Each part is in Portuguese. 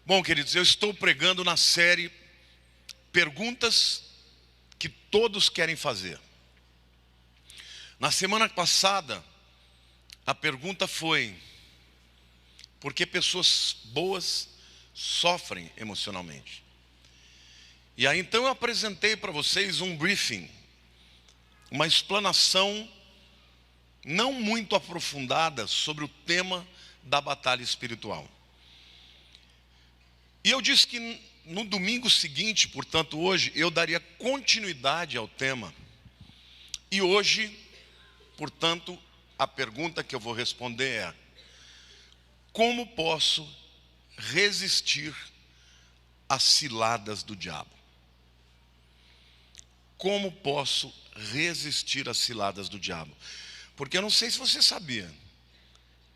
Bom, queridos, eu estou pregando na série Perguntas que Todos Querem Fazer. Na semana passada, a pergunta foi: por que pessoas boas sofrem emocionalmente? E aí então eu apresentei para vocês um briefing, uma explanação não muito aprofundada sobre o tema da batalha espiritual. E eu disse que no domingo seguinte, portanto hoje, eu daria continuidade ao tema. E hoje, portanto, a pergunta que eu vou responder é: como posso resistir às ciladas do diabo? Como posso resistir às ciladas do diabo? Porque eu não sei se você sabia,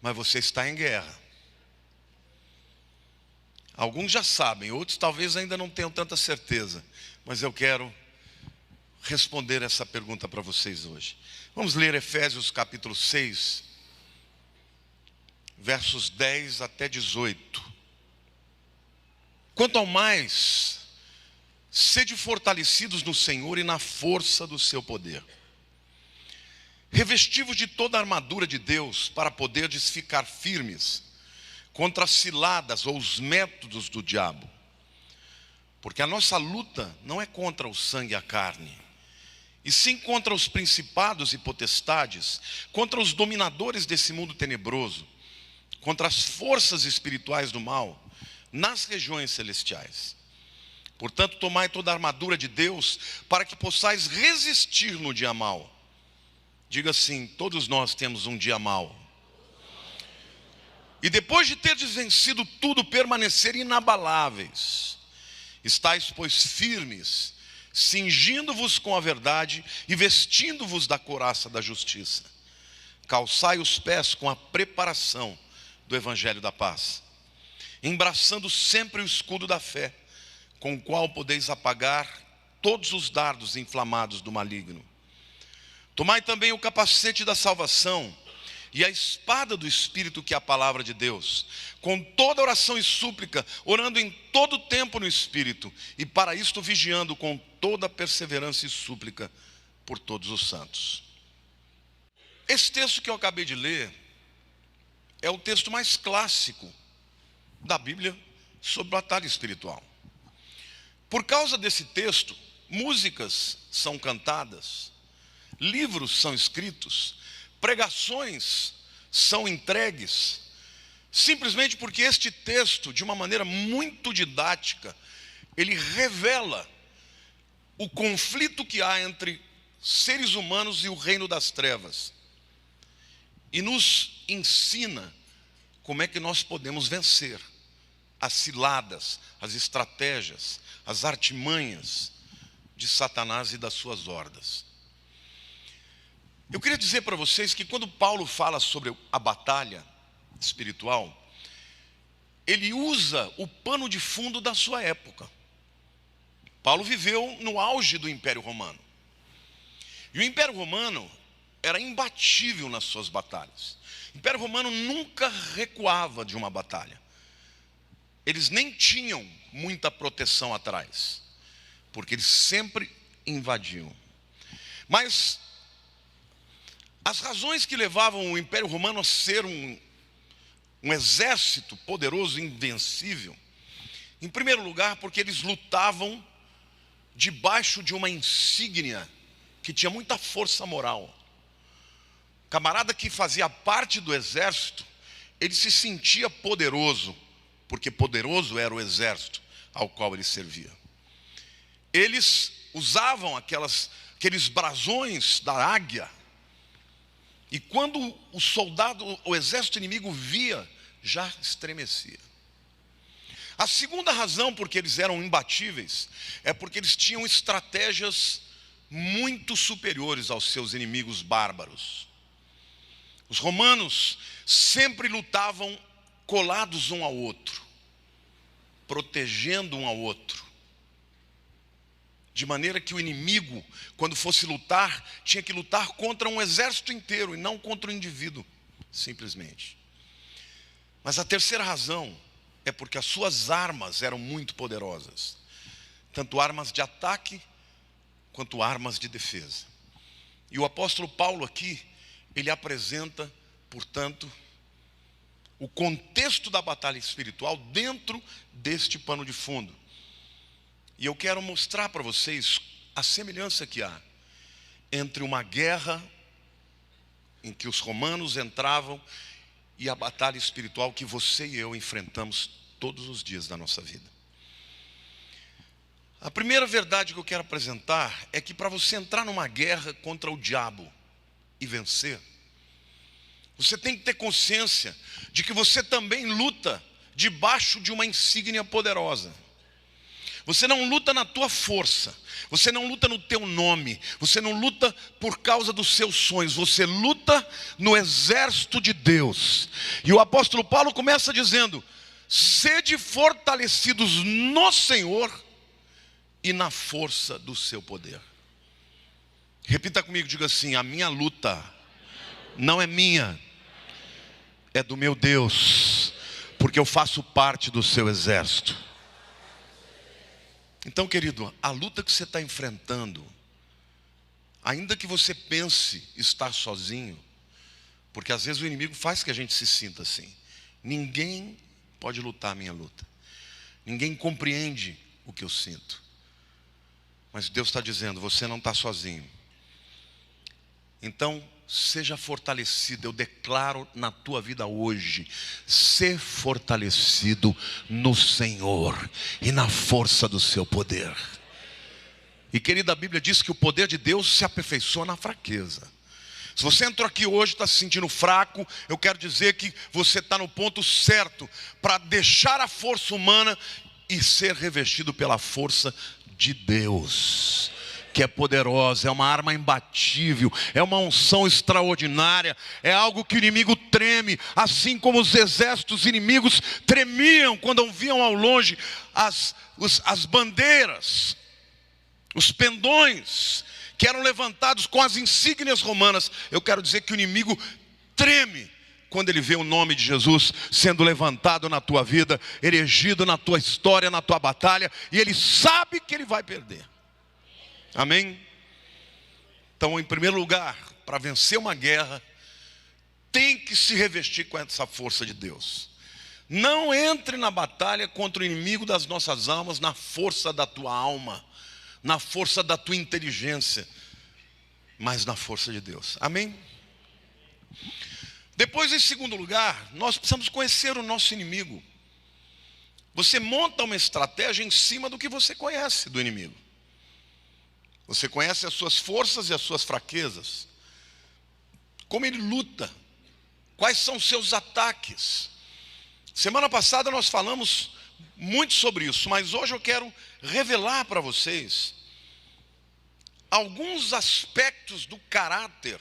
mas você está em guerra. Alguns já sabem, outros talvez ainda não tenham tanta certeza, mas eu quero responder essa pergunta para vocês hoje. Vamos ler Efésios capítulo 6, versos 10 até 18. Quanto ao mais, sede fortalecidos no Senhor e na força do seu poder. Revesti-vos de toda a armadura de Deus, para poderdes ficar firmes contra as ciladas ou os métodos do diabo. Porque a nossa luta não é contra o sangue e a carne, e sim contra os principados e potestades, contra os dominadores desse mundo tenebroso, contra as forças espirituais do mal nas regiões celestiais. Portanto, tomai toda a armadura de Deus, para que possais resistir no dia mau. Diga assim: todos nós temos um dia mau. E depois de terdes vencido tudo, permanecer inabaláveis. Estais, pois, firmes, cingindo-vos com a verdade e vestindo-vos da couraça da justiça. Calçai os pés com a preparação do evangelho da paz, embraçando sempre o escudo da fé, com o qual podeis apagar todos os dardos inflamados do maligno. Tomai também o capacete da salvação e a espada do Espírito, que é a palavra de Deus, com toda oração e súplica, orando em todo tempo no Espírito, e para isto vigiando com toda perseverança e súplica por todos os santos. Esse texto que eu acabei de ler é o texto mais clássico da Bíblia sobre batalha espiritual. Por causa desse texto, músicas são cantadas, livros são escritos, pregações são entregues, simplesmente porque este texto, de uma maneira muito didática, ele revela o conflito que há entre seres humanos e o reino das trevas, e nos ensina como é que nós podemos vencer as ciladas, as estratégias, as artimanhas de Satanás e das suas hordas. Eu queria dizer para vocês que quando Paulo fala sobre a batalha espiritual, ele usa o pano de fundo da sua época. Paulo viveu no auge do Império Romano. E o Império Romano era imbatível nas suas batalhas. O Império Romano nunca recuava de uma batalha. Eles nem tinham muita proteção atrás, porque eles sempre invadiam. Mas as razões que levavam o Império Romano a ser um exército poderoso e invencível, em primeiro lugar, porque eles lutavam debaixo de uma insígnia que tinha muita força moral. O camarada que fazia parte do exército, ele se sentia poderoso, porque poderoso era o exército ao qual ele servia. Eles usavam aqueles brasões da águia, e quando o soldado, o exército inimigo via, já estremecia. A segunda razão por que eles eram imbatíveis é porque eles tinham estratégias muito superiores aos seus inimigos bárbaros. Os romanos sempre lutavam colados um ao outro, protegendo um ao outro, de maneira que o inimigo, quando fosse lutar, tinha que lutar contra um exército inteiro e não contra um indivíduo, simplesmente. Mas a terceira razão é porque as suas armas eram muito poderosas, tanto armas de ataque quanto armas de defesa. E o apóstolo Paulo aqui, ele apresenta, portanto, o contexto da batalha espiritual dentro deste pano de fundo. E eu quero mostrar para vocês a semelhança que há entre uma guerra em que os romanos entravam e a batalha espiritual que você e eu enfrentamos todos os dias da nossa vida. A primeira verdade que eu quero apresentar é que para você entrar numa guerra contra o diabo e vencer, você tem que ter consciência de que você também luta debaixo de uma insígnia poderosa. Você não luta na tua força, você não luta no teu nome, você não luta por causa dos seus sonhos, você luta no exército de Deus. E o apóstolo Paulo começa dizendo: sede fortalecidos no Senhor e na força do seu poder. Repita comigo, diga assim: a minha luta não é minha, é do meu Deus, porque eu faço parte do seu exército. Então, querido, a luta que você está enfrentando, ainda que você pense estar sozinho, porque às vezes o inimigo faz que a gente se sinta assim. Ninguém pode lutar a minha luta, ninguém compreende o que eu sinto, mas Deus está dizendo: você não está sozinho. Então, seja fortalecido. Eu declaro na tua vida hoje: ser fortalecido no Senhor e na força do seu poder. E querida, a Bíblia diz que o poder de Deus se aperfeiçoa na fraqueza. Se você entrou aqui hoje e está se sentindo fraco, eu quero dizer que você está no ponto certo para deixar a força humana e ser revestido pela força de Deus, que é poderosa, é uma arma imbatível, é uma unção extraordinária, é algo que o inimigo treme, assim como os exércitos inimigos tremiam quando viam ao longe as bandeiras, os pendões que eram levantados com as insígnias romanas. Eu quero dizer que o inimigo treme quando ele vê o nome de Jesus sendo levantado na tua vida, erigido na tua história, na tua batalha, e ele sabe que ele vai perder. Amém? Então, em primeiro lugar, para vencer uma guerra, tem que se revestir com essa força de Deus. Não entre na batalha contra o inimigo das nossas almas na força da tua alma, na força da tua inteligência, mas na força de Deus. Amém? Depois, em segundo lugar, nós precisamos conhecer o nosso inimigo. Você monta uma estratégia em cima do que você conhece do inimigo. Você conhece as suas forças e as suas fraquezas, como ele luta, quais são os seus ataques. Semana passada nós falamos muito sobre isso, mas hoje eu quero revelar para vocês alguns aspectos do caráter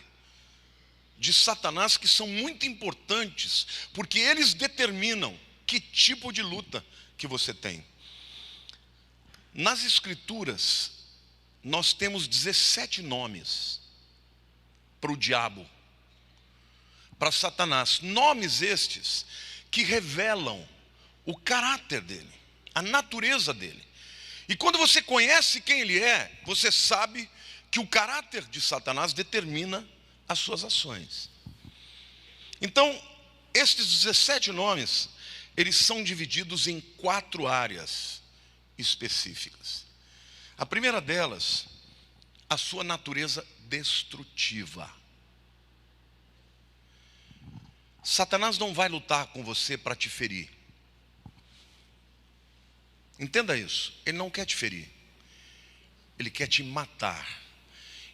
de Satanás que são muito importantes, porque eles determinam que tipo de luta que você tem. Nas Escrituras, nós temos 17 nomes para o diabo, para Satanás. Nomes estes que revelam o caráter dele, a natureza dele. E quando você conhece quem ele é, você sabe que o caráter de Satanás determina as suas ações. Então, estes 17 nomes, eles são divididos em 4 áreas específicas. A primeira delas, a sua natureza destrutiva. Satanás não vai lutar com você para te ferir. Entenda isso. Ele não quer te ferir. Ele quer te matar.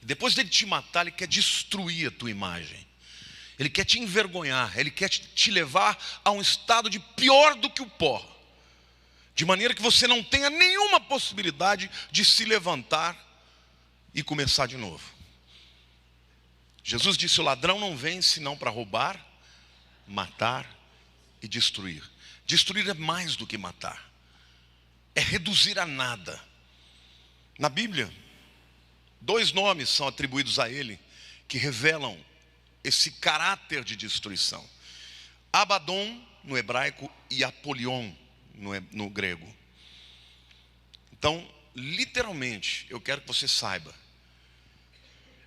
E depois dele te matar, ele quer destruir a tua imagem. Ele quer te envergonhar. Ele quer te levar a um estado de pior do que o pó, de maneira que você não tenha nenhuma possibilidade de se levantar e começar de novo. Jesus disse: o ladrão não vem senão para roubar, matar e destruir. Destruir é mais do que matar, é reduzir a nada. Na Bíblia, 2 nomes são atribuídos a ele que revelam esse caráter de destruição: Abaddon no hebraico e Apolion no grego. Então, literalmente, eu quero que você saiba,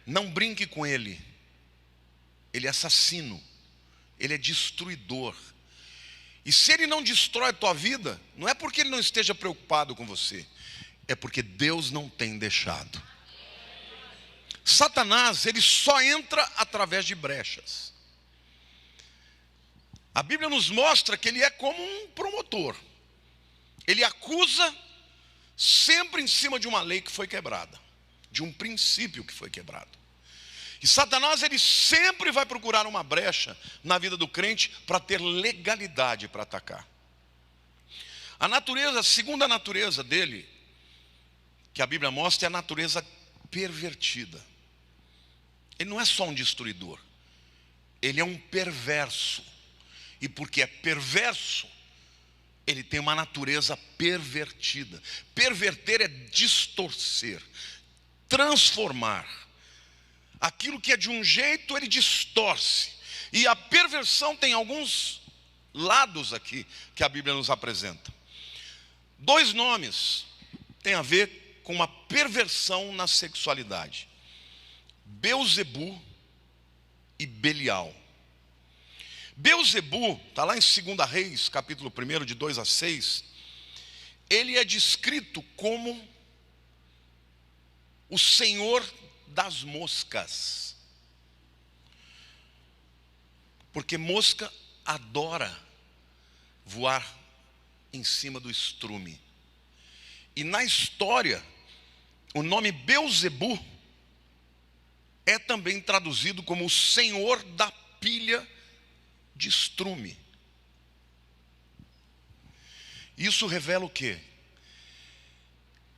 não brinque com ele. Ele é assassino, ele é destruidor. E se ele não destrói a tua vida, não é porque ele não esteja preocupado com você, é porque Deus não tem deixado. Satanás, ele só entra através de brechas. A Bíblia nos mostra que ele é como um promotor. Ele acusa sempre em cima de uma lei que foi quebrada, de um princípio que foi quebrado. E Satanás, ele sempre vai procurar uma brecha na vida do crente para ter legalidade para atacar. A segunda natureza dele, que a Bíblia mostra, é a natureza pervertida. Ele não é só um destruidor, ele é um perverso. E porque é perverso, ele tem uma natureza pervertida. Perverter é distorcer, transformar. Aquilo que é de um jeito, ele distorce. E a perversão tem alguns lados aqui que a Bíblia nos apresenta. 2 nomes têm a ver com uma perversão na sexualidade: Belzebu e Belial. Belzebu, está lá em 2 Reis, capítulo 1, de 2 a 6. Ele é descrito como o senhor das moscas, porque mosca adora voar em cima do estrume. E na história, o nome Belzebu é também traduzido como o senhor da pilha de estrume. Isso revela o quê?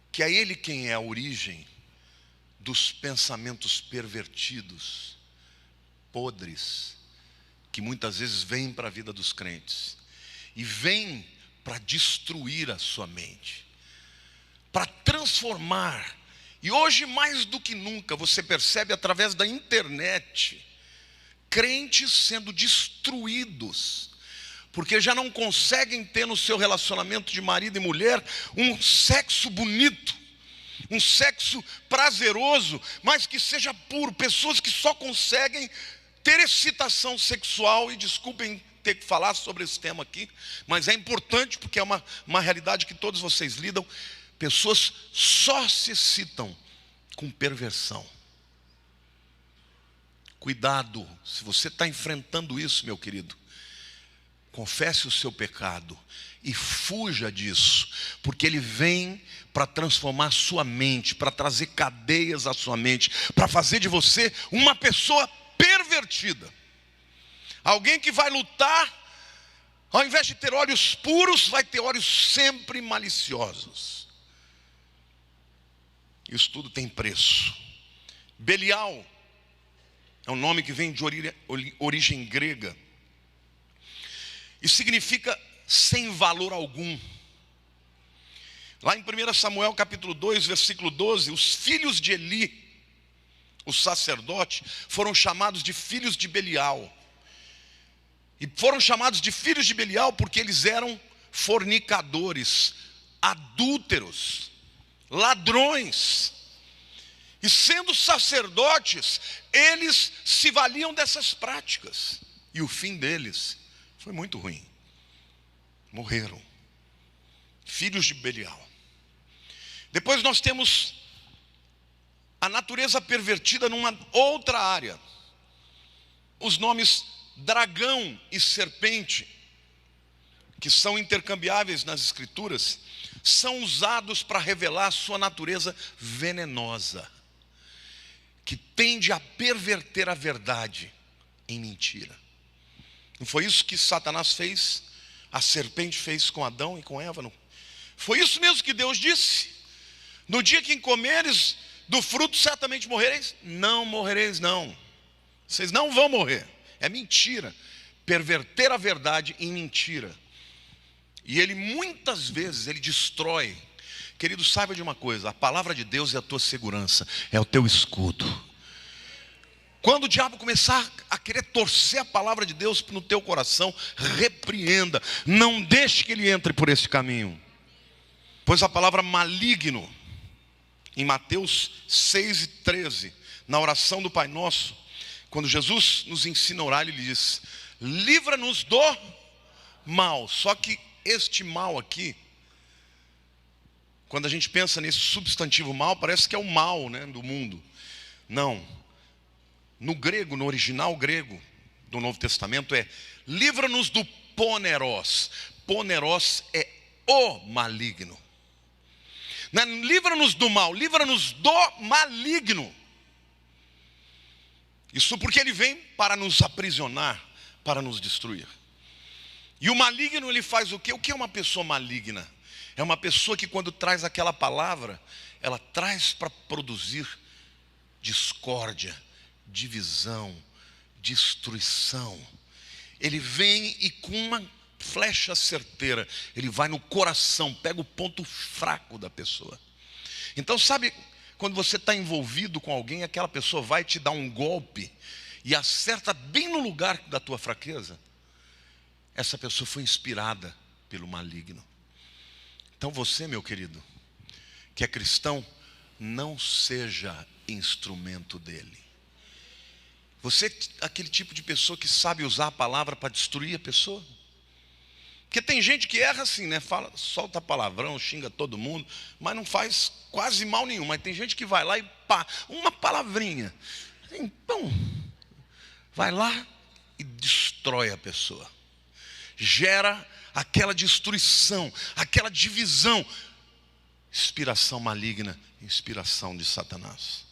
Que é ele quem é a origem dos pensamentos pervertidos, podres, que muitas vezes vêm para a vida dos crentes e vêm para destruir a sua mente, para transformar. E hoje, mais do que nunca, você percebe através da internet crentes sendo destruídos, porque já não conseguem ter no seu relacionamento de marido e mulher um sexo bonito, um sexo prazeroso, mas que seja puro. Pessoas que só conseguem ter excitação sexual, e desculpem ter que falar sobre esse tema aqui, mas é importante porque é uma realidade que todos vocês lidam. Pessoas só se excitam com perversão. Cuidado, se você está enfrentando isso, meu querido, confesse o seu pecado e fuja disso, porque ele vem para transformar a sua mente, para trazer cadeias à sua mente, para fazer de você uma pessoa pervertida. Alguém que vai lutar, ao invés de ter olhos puros, vai ter olhos sempre maliciosos. Isso tudo tem preço. Belial é um nome que vem de origem grega e significa sem valor algum. Lá em 1 Samuel capítulo 2, versículo 12, os filhos de Eli, o sacerdote, foram chamados de filhos de Belial. E foram chamados de filhos de Belial porque eles eram fornicadores, adúlteros, ladrões. E sendo sacerdotes, eles se valiam dessas práticas. E o fim deles foi muito ruim. Morreram. Filhos de Belial. Depois nós temos a natureza pervertida numa outra área. Os nomes dragão e serpente, que são intercambiáveis nas escrituras, são usados para revelar a sua natureza venenosa, que tende a perverter a verdade em mentira. Não foi isso que Satanás fez? A serpente fez com Adão e com Eva? Não? Foi isso mesmo que Deus disse: no dia que comeres do fruto certamente morrereis? Não morrereis não. Vocês não vão morrer. É mentira. Perverter a verdade em mentira. E ele muitas vezes ele destrói. Querido, saiba de uma coisa: a palavra de Deus é a tua segurança, é o teu escudo. Quando o diabo começar a querer torcer a palavra de Deus no teu coração, repreenda, não deixe que ele entre por esse caminho. Pois a palavra maligno, em Mateus 6:13, na oração do Pai Nosso, quando Jesus nos ensina a orar, ele diz: livra-nos do mal. Só que este mal aqui, quando a gente pensa nesse substantivo mal, parece que é o mal, né, do mundo. Não. No grego, no original grego do Novo Testamento é: livra-nos do poneros. Poneros é o maligno. Não é livra-nos do mal, livra-nos do maligno. Isso porque ele vem para nos aprisionar, para nos destruir. E o maligno, ele faz o quê? O que é uma pessoa maligna? É uma pessoa que, quando traz aquela palavra, ela traz para produzir discórdia, divisão, destruição. Ele vem e, com uma flecha certeira, ele vai no coração, pega o ponto fraco da pessoa. Então, sabe, quando você está envolvido com alguém, aquela pessoa vai te dar um golpe e acerta bem no lugar da tua fraqueza. Essa pessoa foi inspirada pelo maligno. Então você, meu querido, que é cristão, não seja instrumento dele. Você é aquele tipo de pessoa que sabe usar a palavra para destruir a pessoa. Porque tem gente que erra assim, né? Fala, solta palavrão, xinga todo mundo, mas não faz quase mal nenhum. Mas tem gente que vai lá e pá, uma palavrinha. Então, vai lá e destrói a pessoa. Gera aquela destruição, aquela divisão. Inspiração maligna, inspiração de Satanás.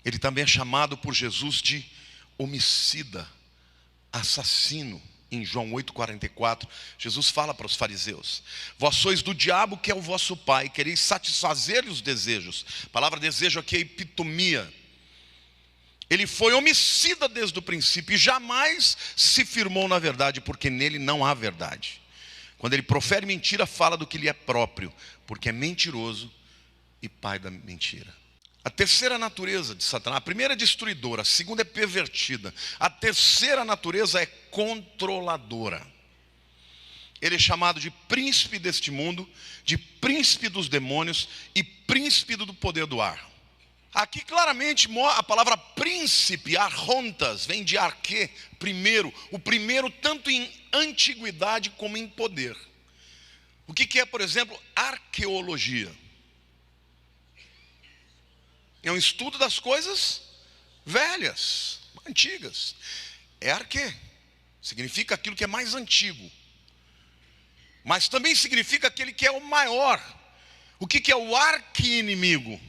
Ele também é chamado por Jesus de homicida, assassino. Em João 8,44, Jesus fala para os fariseus: vós sois do diabo, que é o vosso pai, quereis satisfazer-lhe os desejos. A palavra desejo aqui é epitomia. Ele foi homicida desde o princípio e jamais se firmou na verdade, porque nele não há verdade. Quando ele profere mentira, fala do que lhe é próprio, porque é mentiroso e pai da mentira. A terceira natureza de Satanás: a primeira é destruidora, a segunda é pervertida, a terceira natureza é controladora. Ele é chamado de príncipe deste mundo, de príncipe dos demônios e príncipe do poder do ar. Aqui claramente a palavra príncipe, arrontas, vem de arque, primeiro. O primeiro tanto em antiguidade como em poder. O que é, por exemplo, arqueologia? É um estudo das coisas velhas, antigas. É arque, significa aquilo que é mais antigo. Mas também significa aquele que é o maior. O que é o arqui-inimigo?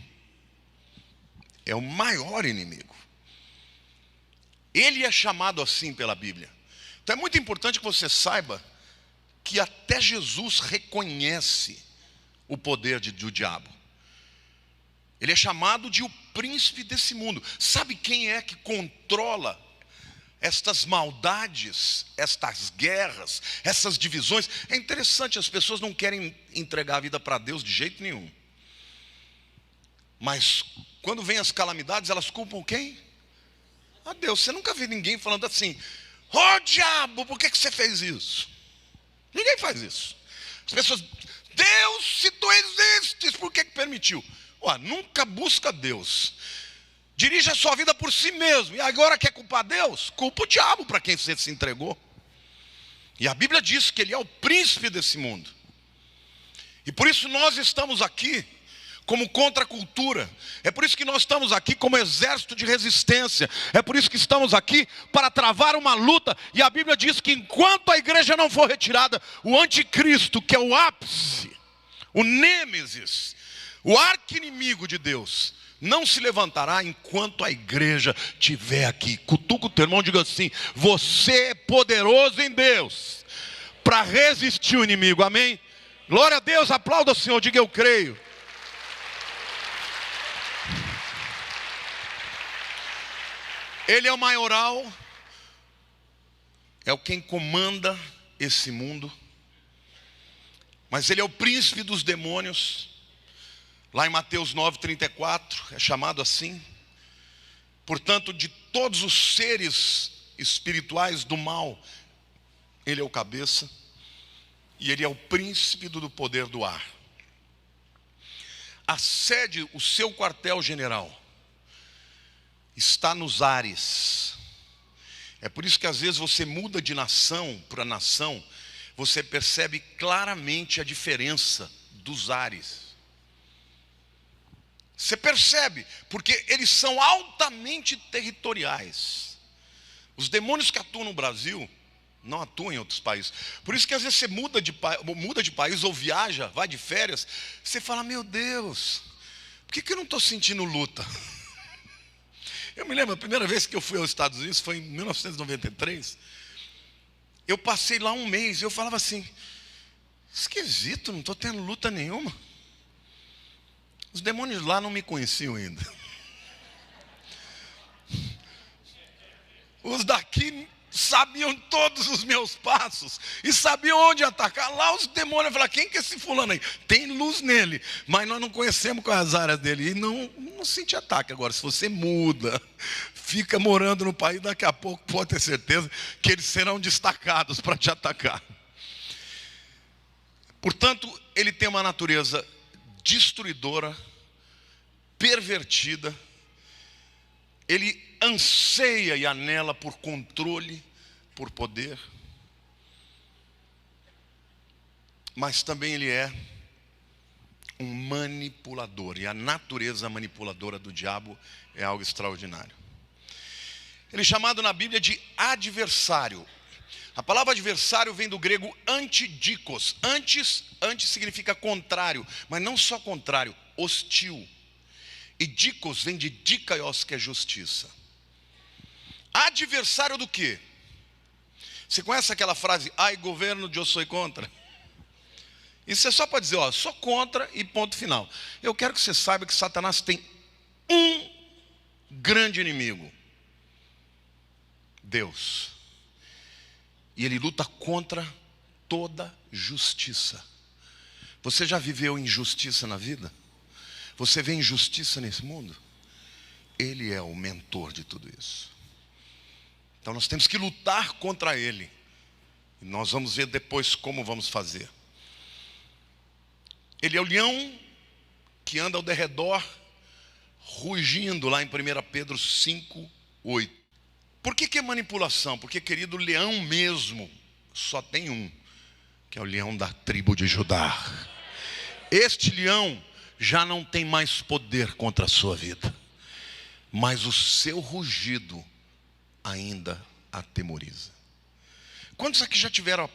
É o maior inimigo. Ele é chamado assim pela Bíblia. Então é muito importante que você saiba que até Jesus reconhece o poder do diabo. Ele é chamado de o príncipe desse mundo. Sabe quem é que controla estas maldades, estas guerras, essas divisões? É interessante, as pessoas não querem entregar a vida para Deus de jeito nenhum. Mas quando vem as calamidades, elas culpam quem? A Deus. Você nunca viu ninguém falando assim: ó diabo, por que você fez isso? Ninguém faz isso. As pessoas: Deus, se tu existes, por que permitiu? Nunca busca Deus. Dirige a sua vida por si mesmo. E agora quer culpar Deus? Culpa o diabo para quem você se entregou. E a Bíblia diz que ele é o príncipe desse mundo. E por isso nós estamos aqui como contracultura. É por isso que nós estamos aqui como exército de resistência. É por isso que estamos aqui para travar uma luta. E a Bíblia diz que enquanto a igreja não for retirada, o anticristo, que é o ápice, o nêmesis, o arqui-inimigo de Deus, não se levantará enquanto a igreja estiver aqui. Cutuca o teu irmão e diga assim: você é poderoso em Deus para resistir o inimigo. Amém? Glória a Deus, aplauda o Senhor, diga eu creio. Ele é o maioral, é o quem comanda esse mundo, mas ele é o príncipe dos demônios. Lá em Mateus 9,34, é chamado assim. Portanto, de todos os seres espirituais do mal, ele é o cabeça e ele é o príncipe do poder do ar. A sede, o seu quartel-general, está nos ares. É por isso que às vezes você muda de nação para nação, você percebe claramente a diferença dos ares. Você percebe, porque eles são altamente territoriais. Os demônios que atuam no Brasil não atuam em outros países. Por isso que às vezes você muda de país ou viaja, vai de férias, você fala, meu Deus, por que eu não estou sentindo luta? Eu me lembro, a primeira vez que eu fui aos Estados Unidos foi em 1993. Eu passei lá um mês e eu falava assim, esquisito, não estou tendo luta nenhuma. Os demônios lá não me conheciam ainda. Os daqui sabiam todos os meus passos e sabiam onde atacar. Lá os demônios falaram, quem que é esse fulano aí? Tem luz nele, mas nós não conhecemos quais as áreas dele. E não sente ataque. Agora, se você muda, fica morando no país, daqui a pouco pode ter certeza que eles serão destacados para te atacar. Portanto, ele tem uma natureza destruidora, pervertida. Ele anseia e anela por controle, por poder. Mas também ele é um manipulador. E a natureza manipuladora do diabo é algo extraordinário. Ele é chamado na Bíblia de adversário. A palavra adversário vem do grego antidikos. Antes significa contrário, mas não só contrário, hostil. E dikos vem de dikaios, que é justiça. Adversário do quê? Você conhece aquela frase, ai governo, eu sou contra? Isso é só para dizer, sou contra e ponto final. Eu quero que você saiba que Satanás tem um grande inimigo: Deus. E ele luta contra toda justiça. Você já viveu injustiça na vida? Você vê injustiça nesse mundo? Ele é o mentor de tudo isso. Então nós temos que lutar contra ele. E nós vamos ver depois como vamos fazer. Ele é o leão que anda ao derredor, rugindo, lá em 1 Pedro 5:8. Por que é manipulação? Porque, querido, o leão mesmo só tem um, que é o leão da tribo de Judá. Este leão já não tem mais poder contra a sua vida, mas o seu rugido ainda atemoriza. Quantos aqui já tiveram a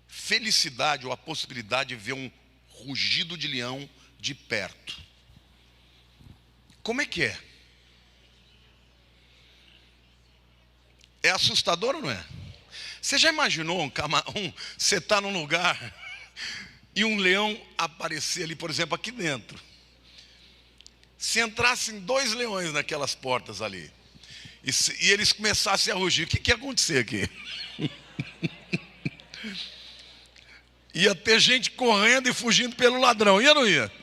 felicidade ou a possibilidade de ver um rugido de leão de perto? Como é que é? É assustador ou não é? Você já imaginou você está num lugar e um leão aparecer ali, por exemplo, aqui dentro? Se entrassem 2 leões naquelas portas ali, e eles começassem a rugir, o que ia acontecer aqui? Ia ter gente correndo e fugindo pelo ladrão, ia ou não ia?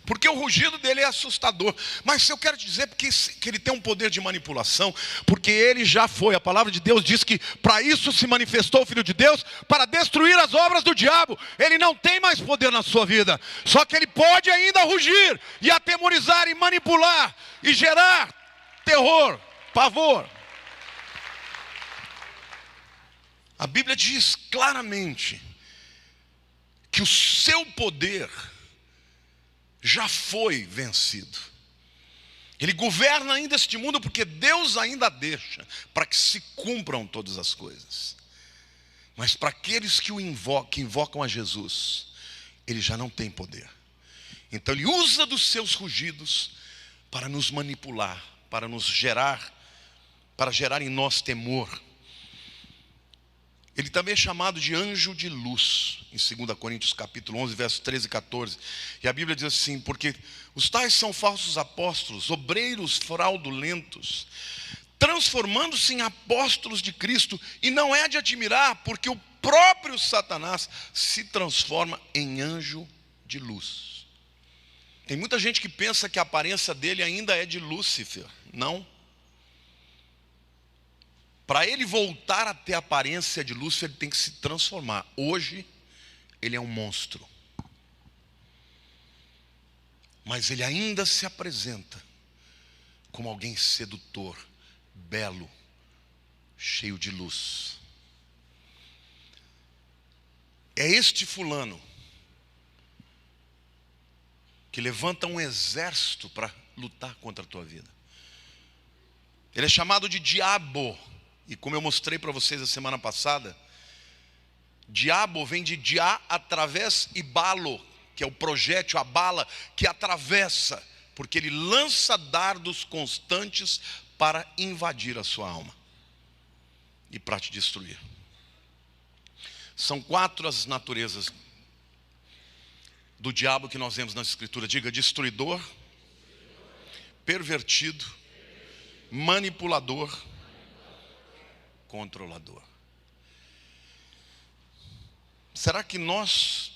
Porque o rugido dele é assustador. Mas eu quero te dizer que ele tem um poder de manipulação, porque ele já foi. A palavra de Deus diz que para isso se manifestou o Filho de Deus, para destruir as obras do diabo. Ele não tem mais poder na sua vida, só que ele pode ainda rugir e atemorizar e manipular e gerar terror, pavor. A Bíblia diz claramente que o seu poder já foi vencido. Ele governa ainda este mundo porque Deus ainda deixa para que se cumpram todas as coisas. Mas para aqueles que invocam a Jesus, ele já não tem poder. Então ele usa dos seus rugidos para nos manipular, para gerar em nós temor. Ele também é chamado de anjo de luz, em 2 Coríntios capítulo 11, versos 13 e 14. E a Bíblia diz assim, porque os tais são falsos apóstolos, obreiros fraudulentos, transformando-se em apóstolos de Cristo. E não é de admirar, porque o próprio Satanás se transforma em anjo de luz. Tem muita gente que pensa que a aparência dele ainda é de Lúcifer. Não. Para ele voltar a ter a aparência de Lúcifer, ele tem que se transformar. Hoje, ele é um monstro. Mas ele ainda se apresenta como alguém sedutor, belo, cheio de luz. É este fulano que levanta um exército para lutar contra a tua vida. Ele é chamado de diabo. E como eu mostrei para vocês a semana passada, diabo vem de diá, através, e balo, que é o projétil, a bala que atravessa, porque ele lança dardos constantes para invadir a sua alma e para te destruir. São 4 as naturezas do diabo que nós vemos na Escritura. Diga: destruidor, pervertido, manipulador, controlador. Será que nós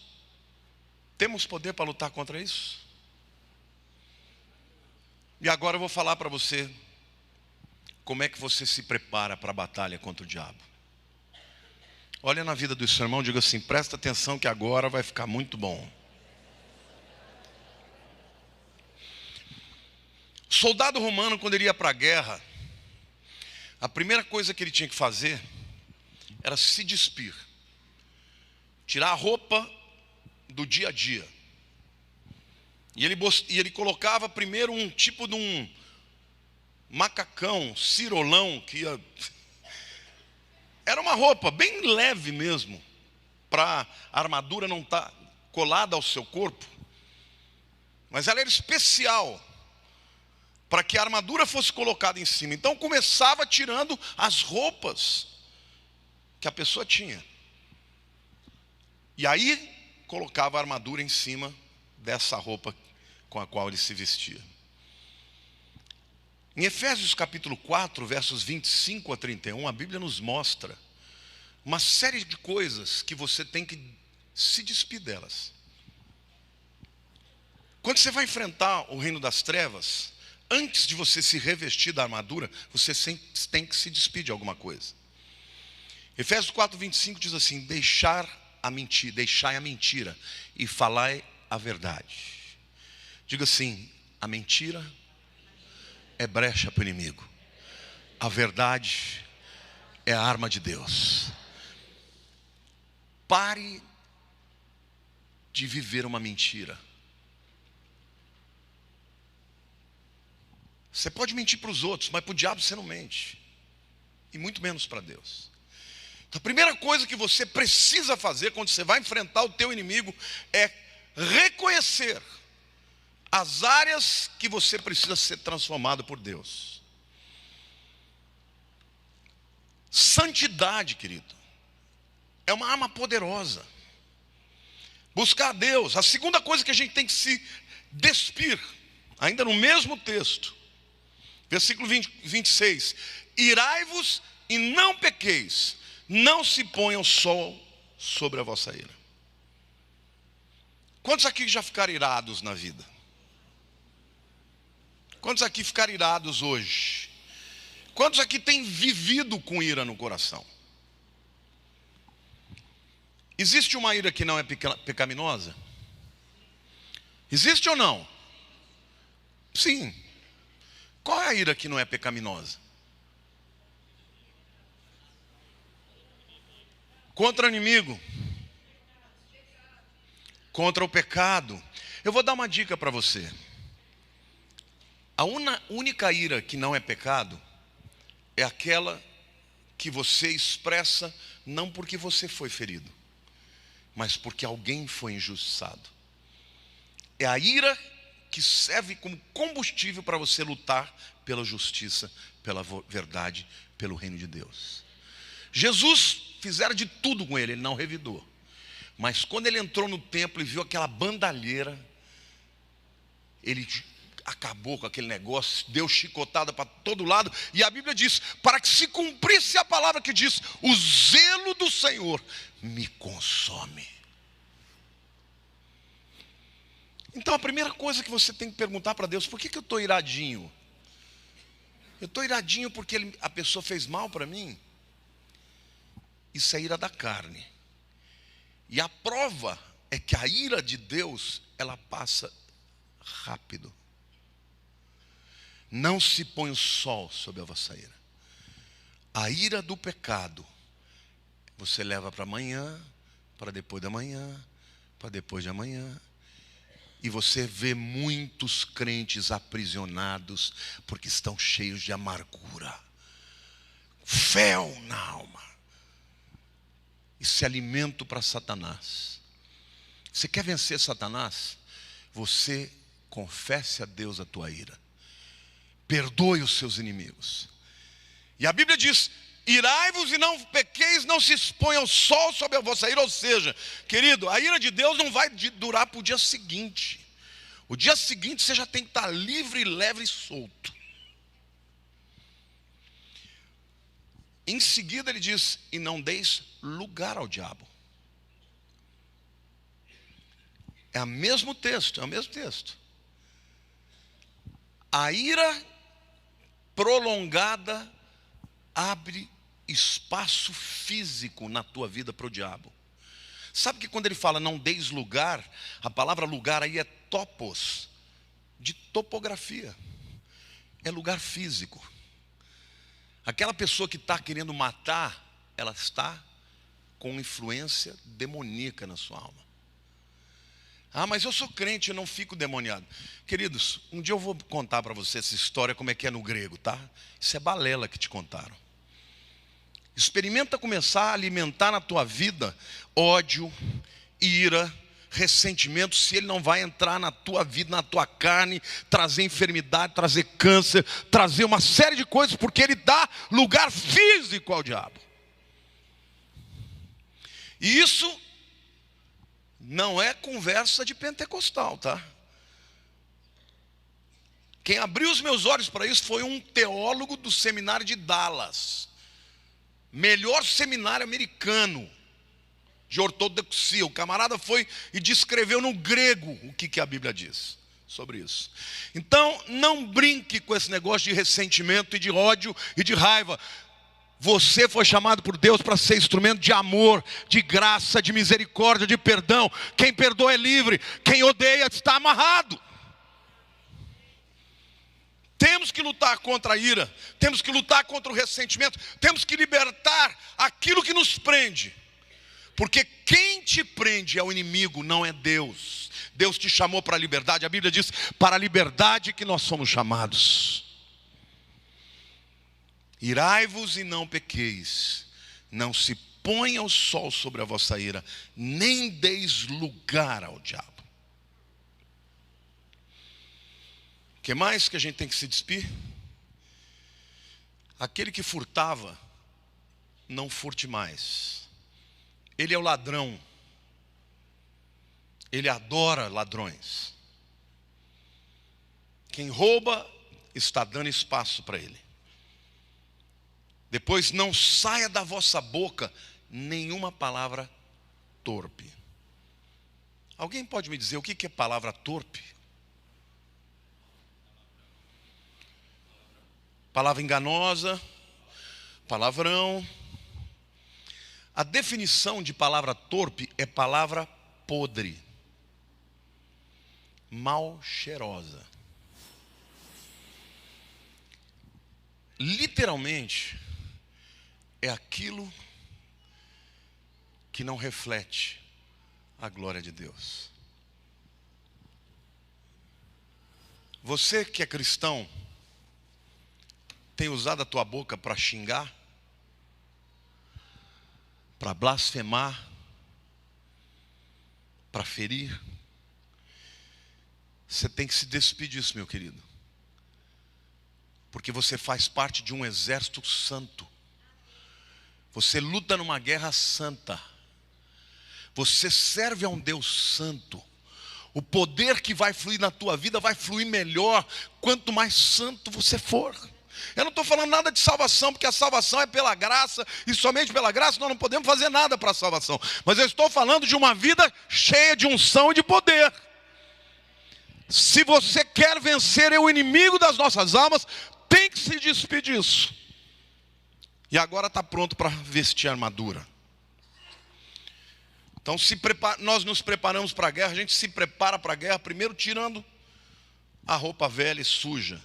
temos poder para lutar contra isso? E agora eu vou falar para você como é que você se prepara para a batalha contra o diabo. Olha na vida do seu irmão e diga assim: presta atenção que agora vai ficar muito bom. Soldado romano, quando ele ia para a guerra, a primeira coisa que ele tinha que fazer era se despir, tirar a roupa do dia a dia. E ele colocava primeiro um tipo de um macacão, cirolão, que ia... Era uma roupa bem leve mesmo, para a armadura não estar colada ao seu corpo. Mas ela era especial, para que a armadura fosse colocada em cima. Então começava tirando as roupas que a pessoa tinha. E aí colocava a armadura em cima dessa roupa com a qual ele se vestia. Em Efésios capítulo 4, versos 25 a 31, a Bíblia nos mostra uma série de coisas que você tem que se despir delas. Quando você vai enfrentar o reino das trevas, antes de você se revestir da armadura, você sempre tem que se despedir de alguma coisa. Efésios 4, 25 diz assim: deixai a mentira e falai a verdade. Diga assim: a mentira é brecha para o inimigo, a verdade é a arma de Deus. Pare de viver uma mentira. Você pode mentir para os outros, mas para o diabo você não mente, e muito menos para Deus. Então, a primeira coisa que você precisa fazer quando você vai enfrentar o teu inimigo é reconhecer as áreas que você precisa ser transformado por Deus. Santidade, querido, é uma arma poderosa. Buscar a Deus. A segunda coisa que a gente tem que se despir, ainda no mesmo texto, versículo 26: irai-vos e não pequeis, não se ponha o sol sobre a vossa ira. Quantos aqui já ficaram irados na vida? Quantos aqui ficaram irados hoje? Quantos aqui têm vivido com ira no coração? Existe uma ira que não é pecaminosa? Existe ou não? Sim. Qual é a ira que não é pecaminosa? Contra o inimigo, contra o pecado. Eu vou dar uma dica para você. A única ira que não é pecado é aquela que você expressa não porque você foi ferido, mas porque alguém foi injustiçado. É a ira que serve como combustível para você lutar pela justiça, pela verdade, pelo reino de Deus. Jesus fizeram de tudo com ele não revidou. Mas quando ele entrou no templo e viu aquela bandalheira, ele acabou com aquele negócio, deu chicotada para todo lado. E a Bíblia diz, para que se cumprisse a palavra que diz: o zelo do Senhor me consome. Então a primeira coisa que você tem que perguntar para Deus: por que eu estou iradinho? Eu estou iradinho porque a pessoa fez mal para mim? Isso é ira da carne. E a prova é que a ira de Deus, ela passa rápido. Não se põe o sol sobre a vossa ira. A ira do pecado, você leva para amanhã, para depois da manhã, para depois de amanhã. E você vê muitos crentes aprisionados porque estão cheios de amargura, fel na alma. Isso é alimento para Satanás. Você quer vencer Satanás? Você confesse a Deus a tua ira. Perdoe os seus inimigos. E a Bíblia diz: irai-vos e não pequeis, não se exponha ao sol sobre a vossa ira. Ou seja, querido, a ira de Deus não vai durar para o dia seguinte. O dia seguinte você já tem que estar livre, leve e solto. Em seguida ele diz: e não deis lugar ao diabo. É o mesmo texto, é o mesmo texto. A ira prolongada abre espaço físico na tua vida para o diabo. Sabe que quando ele fala não deis lugar, a palavra lugar aí é topos, de topografia. É lugar físico. Aquela pessoa que está querendo matar, ela está com influência demoníaca na sua alma. Ah, mas eu sou crente, eu não fico demoniado. Queridos, um dia eu vou contar para você essa história, como é que é no grego, tá? Isso é balela que te contaram. Experimenta começar a alimentar na tua vida ódio, ira, ressentimento, se ele não vai entrar na tua vida, na tua carne, trazer enfermidade, trazer câncer, trazer uma série de coisas, porque ele dá lugar físico ao diabo. E isso não é conversa de pentecostal, tá? Quem abriu os meus olhos para isso foi um teólogo do seminário de Dallas. Melhor seminário americano de ortodoxia. O camarada foi e descreveu no grego o que a Bíblia diz sobre isso. Então, não brinque com esse negócio de ressentimento e de ódio e de raiva. Você foi chamado por Deus para ser instrumento de amor, de graça, de misericórdia, de perdão. Quem perdoa é livre, quem odeia está amarrado. Temos que lutar contra a ira, temos que lutar contra o ressentimento, temos que libertar aquilo que nos prende. Porque quem te prende é o inimigo, não é Deus. Deus te chamou para a liberdade. A Bíblia diz: para a liberdade que nós somos chamados. Irai-vos e não pequeis, não se ponha o sol sobre a vossa ira, nem deis lugar ao diabo. O que mais que a gente tem que se despir? Aquele que furtava, não furte mais. Ele é o ladrão. Ele adora ladrões. Quem rouba está dando espaço para ele. Depois, não saia da vossa boca nenhuma palavra torpe. Alguém pode me dizer o que é palavra torpe? Palavra enganosa, palavrão. A definição de palavra torpe é palavra podre, mal cheirosa. Literalmente, é aquilo que não reflete a glória de Deus. Você que é cristão, tem usado a tua boca para xingar, para blasfemar, para ferir? Você tem que se despedir disso, meu querido. Porque você faz parte de um exército santo. Você luta numa guerra santa. Você serve a um Deus santo. O poder que vai fluir na tua vida vai fluir melhor quanto mais santo você for. Eu não estou falando nada de salvação, porque a salvação é pela graça, e somente pela graça nós não podemos fazer nada para a salvação. Mas eu estou falando de uma vida cheia de unção e de poder. Se você quer vencer o inimigo das nossas almas, tem que se despedir disso. E agora está pronto para vestir a armadura. Então nós nos preparamos para a guerra. A gente se prepara para a guerra primeiro tirando a roupa velha e suja.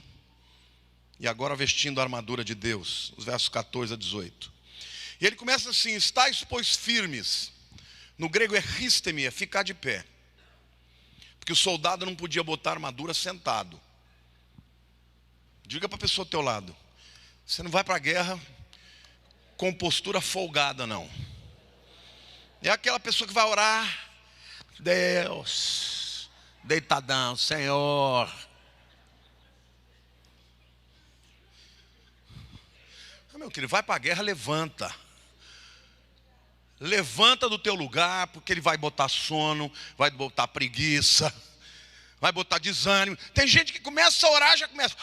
E agora vestindo a armadura de Deus. Os versos 14 a 18. E ele começa assim: estáis, pois, firmes. No grego é ristemi, é ficar de pé. Porque o soldado não podia botar armadura sentado. Diga para a pessoa ao teu lado: você não vai para a guerra com postura folgada, não. É aquela pessoa que vai orar: Deus, deitadão, Senhor. Meu querido, vai para a guerra, levanta. Levanta do teu lugar, porque ele vai botar sono, vai botar preguiça, vai botar desânimo. Tem gente que começa a orar, já começa.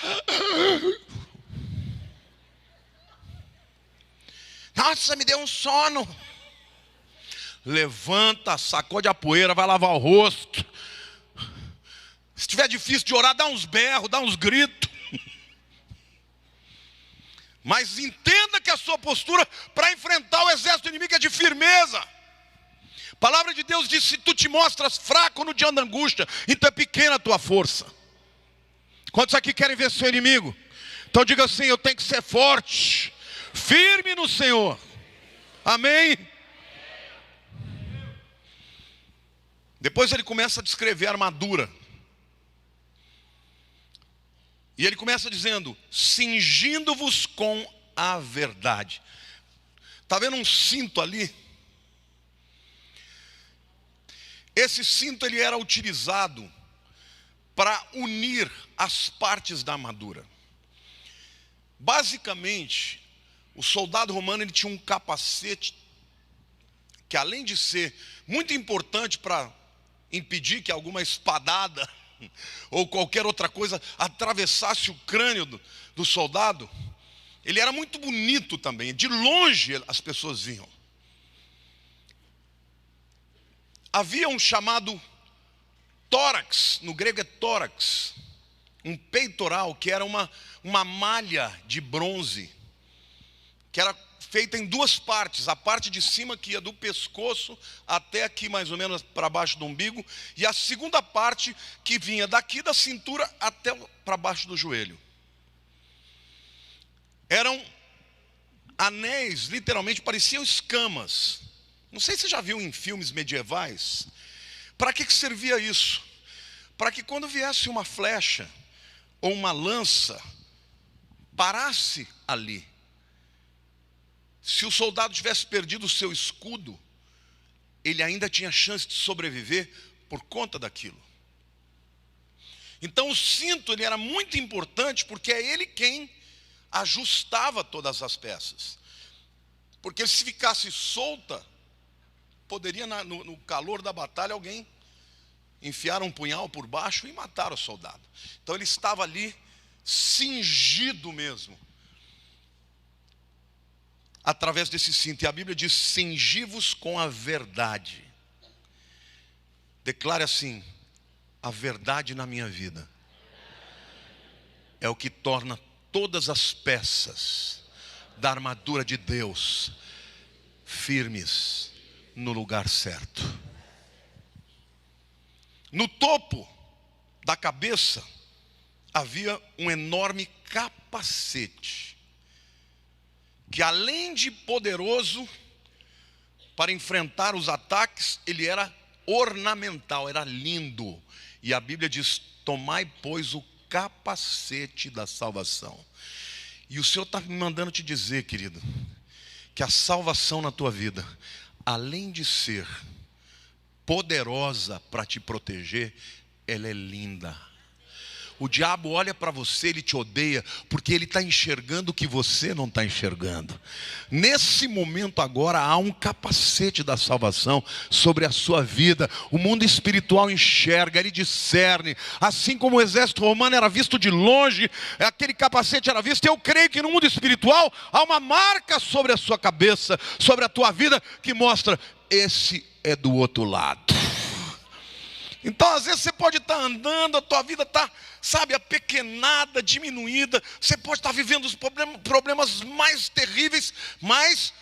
Nossa, me deu um sono. Levanta, sacode a poeira, vai lavar o rosto. Se estiver difícil de orar, dá uns berros, dá uns gritos. Mas entenda que a sua postura para enfrentar o exército inimigo é de firmeza. A palavra de Deus diz: se tu te mostras fraco no dia da angústia, então é pequena a tua força. Quantos aqui querem vencer o inimigo? Então diga assim: eu tenho que ser forte, firme no Senhor. Amém? Depois ele começa a descrever a armadura. E ele começa dizendo: cingindo-vos com a verdade. Está vendo um cinto ali? Esse cinto ele era utilizado para unir as partes da armadura. Basicamente, o soldado romano ele tinha um capacete que, além de ser muito importante para impedir que alguma espadada ou qualquer outra coisa atravessasse o crânio do soldado, ele era muito bonito também. De longe as pessoas viam. Havia um chamado tórax, no grego é tórax, um peitoral, que era uma malha de bronze, que era feita em duas partes: a parte de cima, que ia do pescoço até aqui mais ou menos para baixo do umbigo, e a segunda parte que vinha daqui da cintura até para baixo do joelho. Eram anéis, literalmente pareciam escamas. Não sei se você já viu em filmes medievais. Para que servia isso? Para que quando viesse uma flecha ou uma lança, parasse ali. Se o soldado tivesse perdido o seu escudo, ele ainda tinha chance de sobreviver por conta daquilo. Então o cinto ele era muito importante, porque é ele quem ajustava todas as peças. Porque se ficasse solta, poderia no calor da batalha alguém enfiar um punhal por baixo e matar o soldado. Então ele estava ali cingido mesmo, através desse cinto. E a Bíblia diz: cingi-vos com a verdade. Declare assim: a verdade na minha vida é o que torna todas as peças da armadura de Deus firmes no lugar certo. No topo da cabeça havia um enorme capacete, que além de poderoso para enfrentar os ataques, ele era ornamental, era lindo. E a Bíblia diz: tomai, pois, o capacete da salvação. E o Senhor está me mandando te dizer, querido, que a salvação na tua vida, além de ser poderosa para te proteger, ela é linda. O diabo olha para você, ele te odeia, porque ele está enxergando o que você não está enxergando. Nesse momento agora há um capacete da salvação sobre a sua vida. O mundo espiritual enxerga, ele discerne. Assim como o exército romano era visto de longe, aquele capacete era visto. Eu creio que no mundo espiritual há uma marca sobre a sua cabeça, sobre a tua vida, que mostra: esse é do outro lado. Então, às vezes, você pode estar andando, a tua vida está, sabe, apequenada, diminuída. Você pode estar vivendo os problemas mais terríveis, mas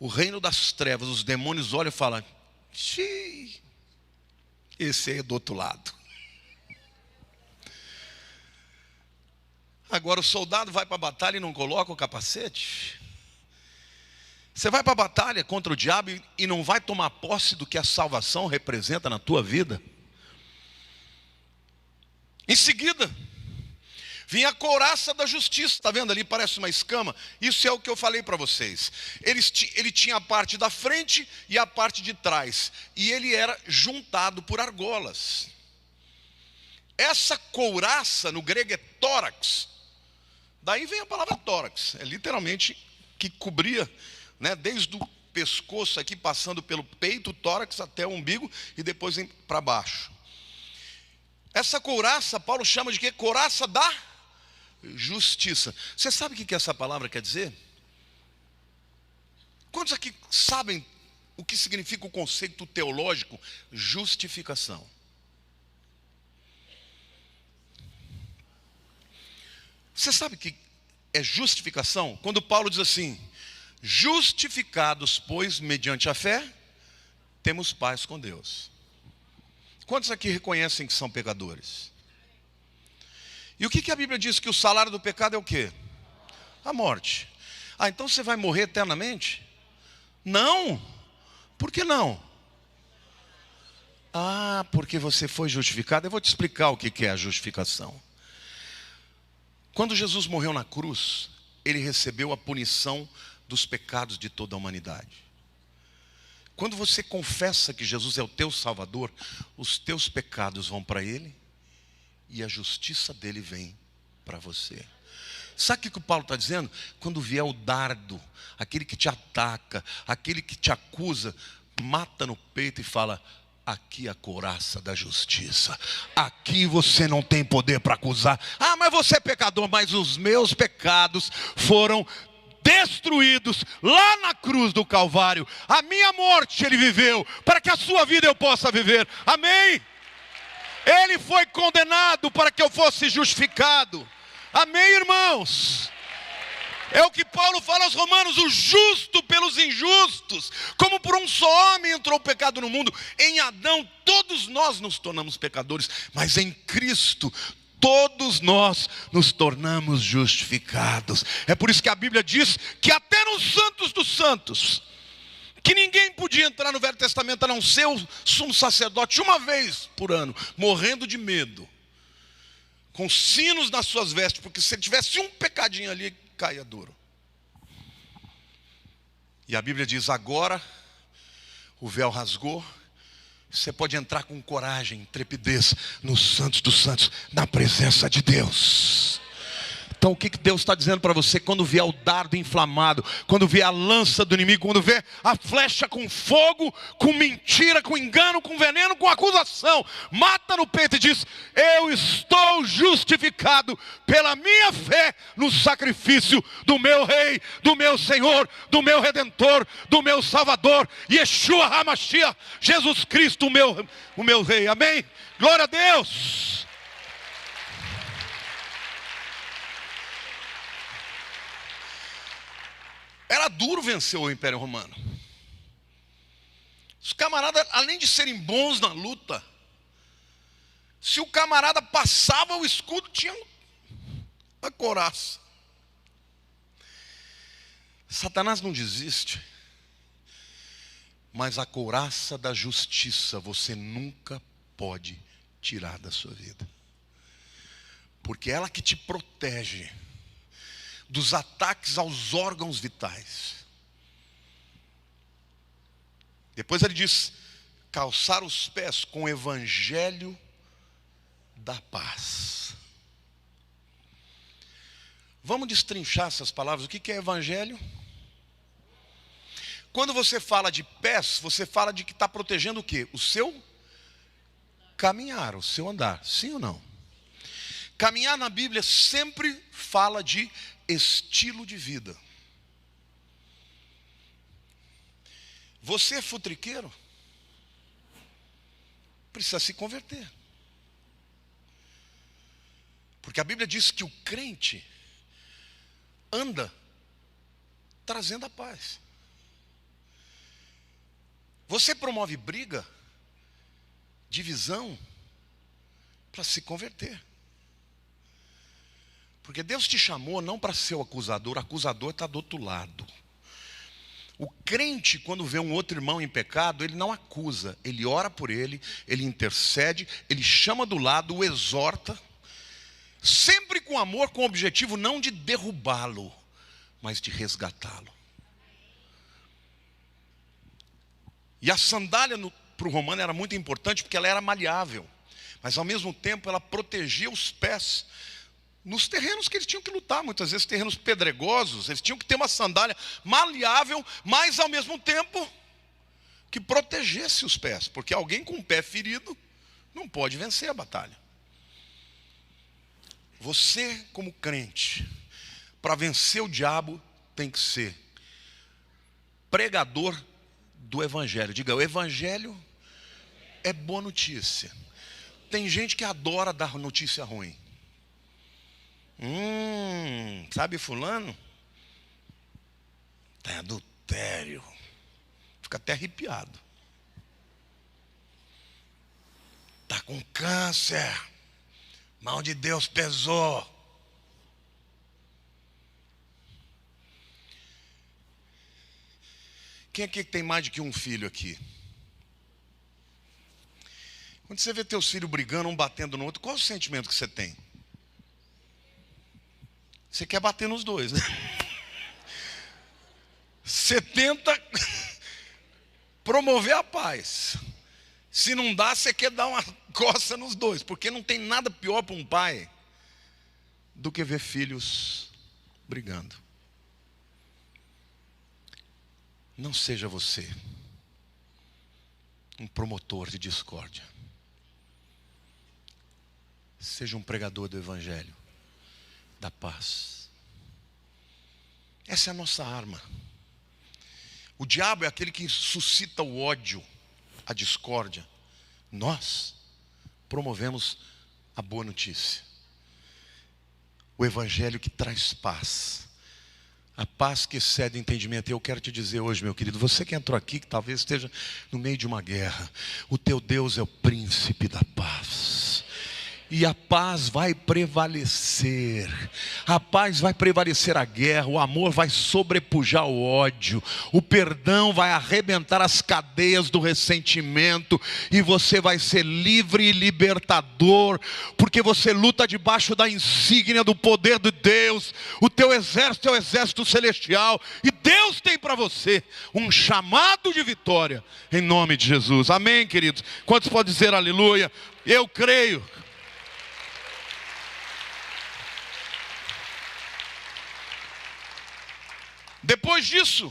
o reino das trevas, os demônios olham e falam: xiii, esse aí é do outro lado. Agora o soldado vai para a batalha e não coloca o capacete. Você vai para a batalha contra o diabo e não vai tomar posse do que a salvação representa na tua vida. Em seguida, vinha a couraça da justiça. Está vendo ali? Parece uma escama. Isso é o que eu falei para vocês. Ele tinha a parte da frente e a parte de trás. E ele era juntado por argolas. Essa couraça no grego é tórax. Daí vem a palavra tórax. É literalmente que cobria, né, desde o pescoço aqui, passando pelo peito, tórax até o umbigo e depois para baixo. Essa couraça, Paulo chama de quê? Couraça da justiça. Você sabe o que essa palavra quer dizer? Quantos aqui sabem o que significa o conceito teológico justificação? Você sabe o que é justificação? Quando Paulo diz assim: justificados, pois, mediante a fé, temos paz com Deus. Quantos aqui reconhecem que são pecadores? E o que a Bíblia diz? Que o salário do pecado é o quê? A morte. Ah, então você vai morrer eternamente? Não. Por que não? Ah, porque você foi justificado. Eu vou te explicar o que é a justificação. Quando Jesus morreu na cruz, ele recebeu a punição dos pecados de toda a humanidade. Quando você confessa que Jesus é o teu Salvador, os teus pecados vão para Ele e a justiça dele vem para você. Sabe o que o Paulo está dizendo? Quando vier o dardo, aquele que te ataca, aquele que te acusa, mata no peito e fala: aqui a couraça da justiça. Aqui você não tem poder para acusar. Ah, mas você é pecador. Mas os meus pecados foram destruídos lá na cruz do Calvário. A minha morte ele viveu, para que a sua vida eu possa viver. Amém? Ele foi condenado para que eu fosse justificado. Amém, irmãos? É o que Paulo fala aos Romanos: o justo pelos injustos. Como por um só homem entrou o pecado no mundo, em Adão todos nós nos tornamos pecadores, mas em Cristo todos nós nos tornamos justificados. É por isso que a Bíblia diz que até nos santos dos santos, que ninguém podia entrar no Velho Testamento a não ser o sumo sacerdote uma vez por ano, morrendo de medo, com sinos nas suas vestes, porque se ele tivesse um pecadinho ali, caia duro. E a Bíblia diz: agora o véu rasgou, você pode entrar com coragem, trepidez nos santos dos santos, na presença de Deus. Então o que Deus está dizendo para você? Quando vier o dardo inflamado, quando vier a lança do inimigo, quando vier a flecha com fogo, com mentira, com engano, com veneno, com acusação, mata no peito e diz: eu estou justificado pela minha fé no sacrifício do meu Rei, do meu Senhor, do meu Redentor, do meu Salvador, Yeshua HaMashiach, Jesus Cristo, o meu Rei. Amém? Glória a Deus. Era duro vencer o Império Romano. Os camaradas, além de serem bons na luta, se o camarada passava o escudo, tinha a couraça. Satanás não desiste, mas a couraça da justiça você nunca pode tirar da sua vida, porque é ela que te protege dos ataques aos órgãos vitais. Depois ele diz: calçar os pés com o evangelho da paz. Vamos destrinchar essas palavras. O que é evangelho? Quando você fala de pés, você fala de que está protegendo o quê? O seu caminhar, o seu andar. Sim ou não? Caminhar na Bíblia sempre fala de estilo de vida. Você é futriqueiro? precisa se converter. Porque a Bíblia diz que o crente anda trazendo a paz. Você promove briga, divisão, para se converter. Porque Deus te chamou não para ser o acusador está do outro lado. O crente, quando vê um outro irmão em pecado, ele não acusa, ele ora por ele, ele intercede, ele chama do lado, o exorta, sempre com amor, com o objetivo não de derrubá-lo, mas de resgatá-lo. E a sandália para o romano era muito importante porque ela era maleável, mas ao mesmo tempo ela protegia os pés nos terrenos que eles tinham que lutar, muitas vezes terrenos pedregosos. Eles tinham que ter uma sandália maleável, mas ao mesmo tempo que protegesse os pés, porque alguém com o pé ferido não pode vencer a batalha. Você, como crente, para vencer o diabo, tem que ser pregador do evangelho. Diga, o evangelho é boa notícia. Tem gente que adora dar notícia ruim. Sabe fulano? Tem adultério. Fica até arrepiado. Está com câncer. Mão de Deus pesou. Quem aqui tem mais de que um filho aqui? Quando você vê teus filhos brigando, um batendo no outro, qual é o sentimento que você tem? Você quer bater nos dois, né? Você tenta promover a paz. Se não dá, você quer dar uma coça nos dois. Porque não tem nada pior para um pai do que ver filhos brigando. Não seja você um promotor de discórdia. Seja um pregador do evangelho, da paz. Essa é a nossa arma. O diabo é aquele que suscita o ódio, a discórdia. Nós promovemos a boa notícia. O evangelho que traz paz. A paz que excede o entendimento. E eu quero te dizer hoje, meu querido, você que entrou aqui, que talvez esteja no meio de uma guerra, o teu Deus é o príncipe da paz. E a paz vai prevalecer. A paz vai prevalecer a guerra. O amor vai sobrepujar o ódio. O perdão vai arrebentar as cadeias do ressentimento. E você vai ser livre e libertador. Porque você luta debaixo da insígnia do poder de Deus. O teu exército é o exército celestial. E Deus tem para você um chamado de vitória. Em nome de Jesus. Amém, queridos? Quantos podem dizer aleluia? Eu creio. Depois disso,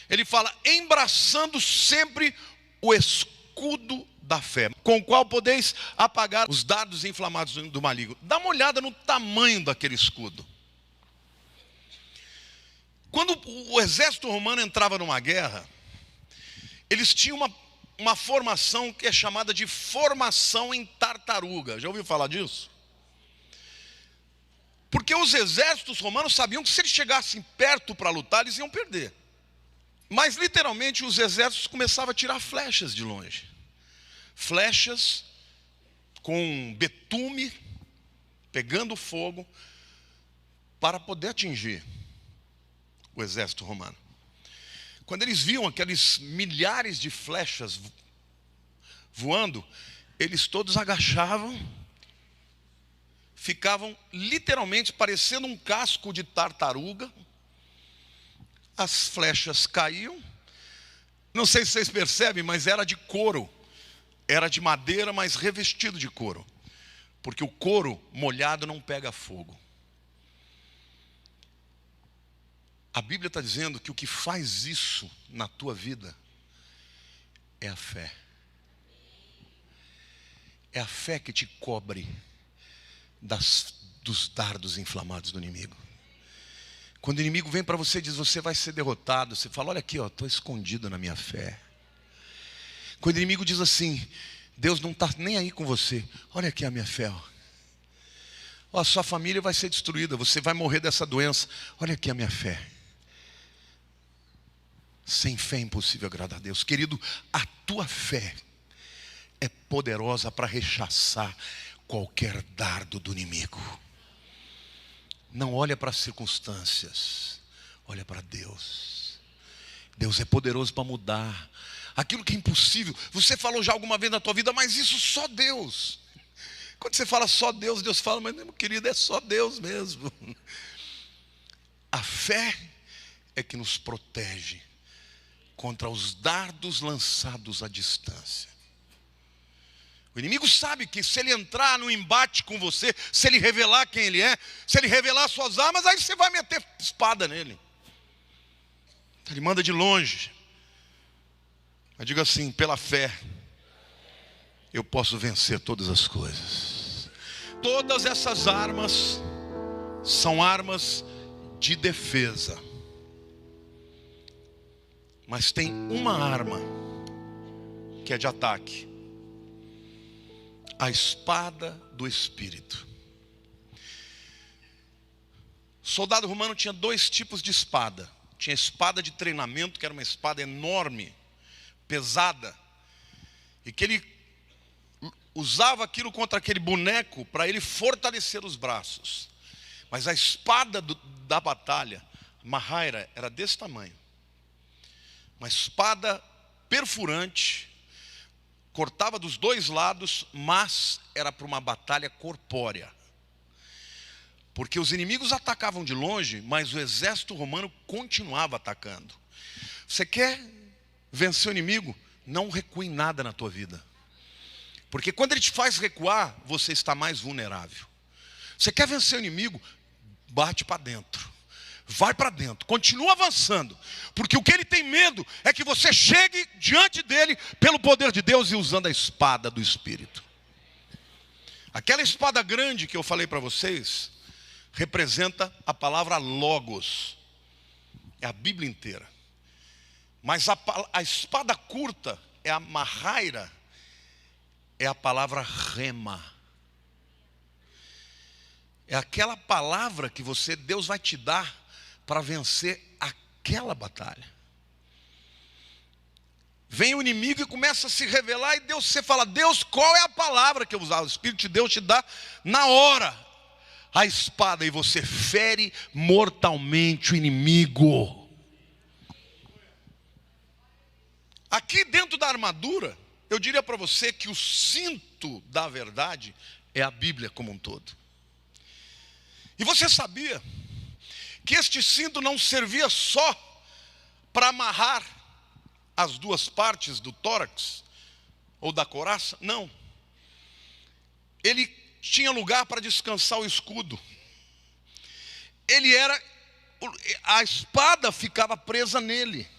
ele fala, embraçando sempre o escudo da fé, com o qual podeis apagar os dardos inflamados do maligno. Dá uma olhada no tamanho daquele escudo. Quando o exército romano entrava numa guerra, eles tinham uma formação que é chamada de formação em tartaruga. Já ouviu falar disso? Porque os exércitos romanos sabiam que se eles chegassem perto para lutar, eles iam perder. Mas literalmente os exércitos começavam a tirar flechas de longe. Flechas com betume, pegando fogo, para poder atingir o exército romano. Quando eles viam aqueles milhares de flechas voando, eles todos agachavam, ficavam literalmente parecendo um casco de tartaruga. As flechas caíam. Não sei se vocês percebem, mas era de couro. Era de madeira, mas revestido de couro. Porque o couro molhado não pega fogo. A Bíblia está dizendo que o que faz isso na tua vida é a fé. É a fé que te cobre dos dardos inflamados do inimigo. Quando o inimigo vem para você e diz, você vai ser derrotado, você fala, olha aqui, estou escondido na minha fé. Quando o inimigo diz assim, Deus não está nem aí com você. Olha aqui a minha fé. Ó, a sua família vai ser destruída, você vai morrer dessa doença. Olha aqui a minha fé. Sem fé é impossível agradar a Deus. Querido, a tua fé é poderosa para rechaçar qualquer dardo do inimigo. Não olha para as circunstâncias, olha para Deus. Deus é poderoso para mudar aquilo que é impossível. Você falou já alguma vez na tua vida, mas isso só Deus. Quando você fala só Deus, Deus fala, mas meu querido, é só Deus mesmo. A fé é que nos protege contra os dardos lançados à distância. O inimigo sabe que se ele entrar no embate com você, se ele revelar quem ele é, se ele revelar suas armas, aí você vai meter espada nele. Ele manda de longe. Mas diga assim, pela fé, eu posso vencer todas as coisas. Todas essas armas são armas de defesa. Mas tem uma arma que é de ataque. A espada do Espírito. O soldado romano tinha dois tipos de espada. Tinha a espada de treinamento, que era uma espada enorme, pesada, e que ele usava aquilo contra aquele boneco para ele fortalecer os braços. Mas a espada da batalha, Mahaira, era desse tamanho. Uma espada perfurante, cortava dos dois lados, mas era para uma batalha corpórea. Porque os inimigos atacavam de longe, mas o exército romano continuava atacando. Você quer vencer o inimigo? Não recue em nada na tua vida. Porque quando ele te faz recuar, você está mais vulnerável. Você quer vencer o inimigo? Bate para dentro. Vai para dentro, continua avançando. Porque o que ele tem medo é que você chegue diante dele pelo poder de Deus e usando a espada do Espírito. Aquela espada grande que eu falei para vocês representa a palavra logos. É a Bíblia inteira. Mas a espada curta é a mahaira, é a palavra rema. É aquela palavra que Deus vai te dar para vencer aquela batalha. Vem o inimigo e começa a se revelar, e você fala, Deus, qual é a palavra que eu usar? O Espírito de Deus te dá na hora a espada, e você fere mortalmente o inimigo. Aqui dentro da armadura, eu diria para você que o cinto da verdade é a Bíblia como um todo. E você sabia que este cinto não servia só para amarrar as duas partes do tórax ou da couraça? Não. Ele tinha lugar para descansar o escudo. A espada ficava presa nele.